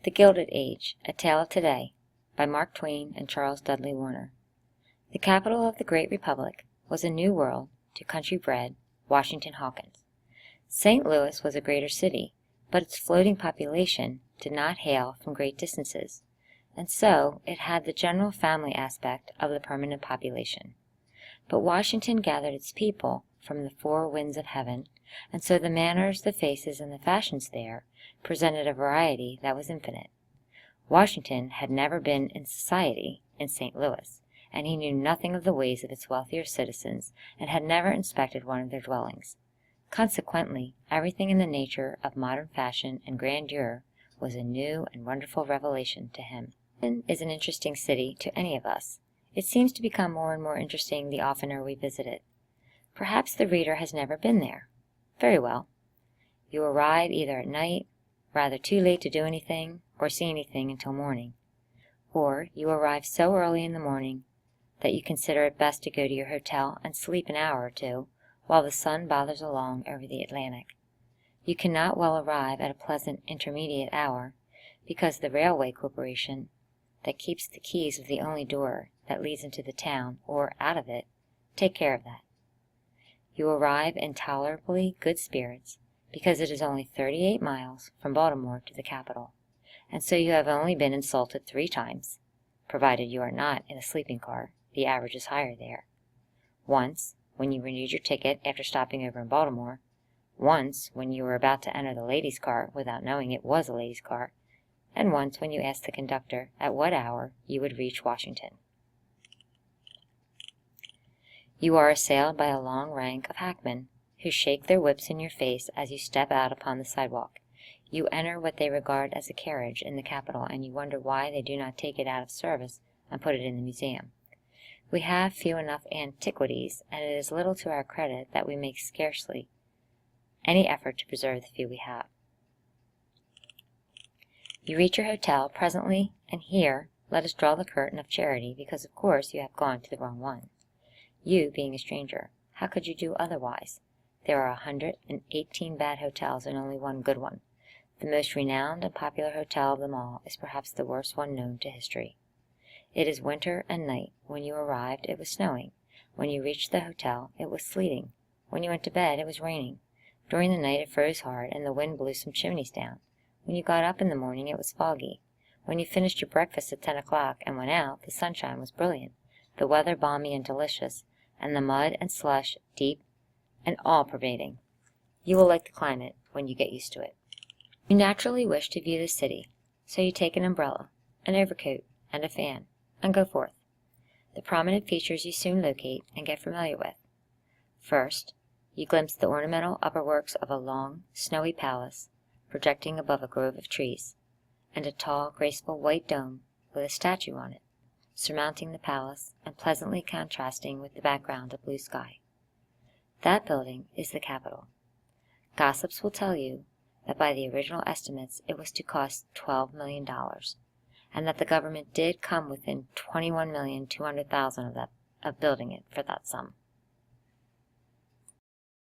The Gilded Age, A Tale of Today, by Mark Twain and Charles Dudley Warner. The capital of the great republic was a new world to country-bred Washington Hawkins. St. Louis was a greater city, but its floating population did not hail from great distances, and so it had the general family aspect of the permanent population. But Washington gathered its people from the four winds of heaven, and so the manners, the faces, and the fashions there presented a variety that was infinite. Washington had never been in society in St. Louis, and he knew nothing of the ways of its wealthier citizens, and had never inspected one of their dwellings. Consequently, everything in the nature of modern fashion and grandeur was a new and wonderful revelation to him. Washington is an interesting city to any of us. It seems to become more and more interesting the oftener we visit it. Perhaps the reader has never been there. Very well. You arrive either at night, rather too late to do anything or see anything until morning, or you arrive so early in the morning that you consider it best to go to your hotel and sleep an hour or two while the sun bothers along over the Atlantic. You cannot well arrive at a pleasant intermediate hour, because the railway corporation that keeps the keys of the only door that leads into the town or out of it take care of that. You arrive in tolerably good spirits, because it is only 38 miles from Baltimore to the capital, and so you have only been insulted 3 times, provided you are not in a sleeping car. The average is higher there. Once, when you renewed your ticket after stopping over in Baltimore. Once, when you were about to enter the ladies' car without knowing it was a ladies' car. And once when you asked the conductor at what hour you would reach Washington. You are assailed by a long rank of hackmen, who shake their whips in your face as you step out upon the sidewalk. You enter what they regard as a carriage in the capital, and you wonder why they do not take it out of service and put it in the museum. We have few enough antiquities, and it is little to our credit that we make scarcely any effort to preserve the few we have. You reach your hotel presently, and here let us draw the curtain of charity, because of course you have gone to the wrong one. You being a stranger, how could you do otherwise? There are 118 bad hotels and only one good one. The most renowned and popular hotel of them all is perhaps the worst one known to history. It is winter and night. When you arrived, it was snowing. When you reached the hotel, it was sleeting. When you went to bed, it was raining. During the night, it froze hard, and the wind blew some chimneys down. When you got up in the morning, it was foggy. When you finished your breakfast at 10 o'clock and went out, the sunshine was brilliant, the weather balmy and delicious, and the mud and slush deep and all-pervading. You will like the climate when you get used to it. You naturally wish to view the city, so you take an umbrella, an overcoat, and a fan, and go forth. The prominent features you soon locate and get familiar with. First, you glimpse the ornamental upperworks of a long, snowy palace projecting above a grove of trees, and a tall, graceful white dome with a statue on it, surmounting the palace and pleasantly contrasting with the background of blue sky. That building is the Capitol. Gossips will tell you that by the original estimates it was to cost $12 million, and that the government did come within $21,200,000 of building it for that sum.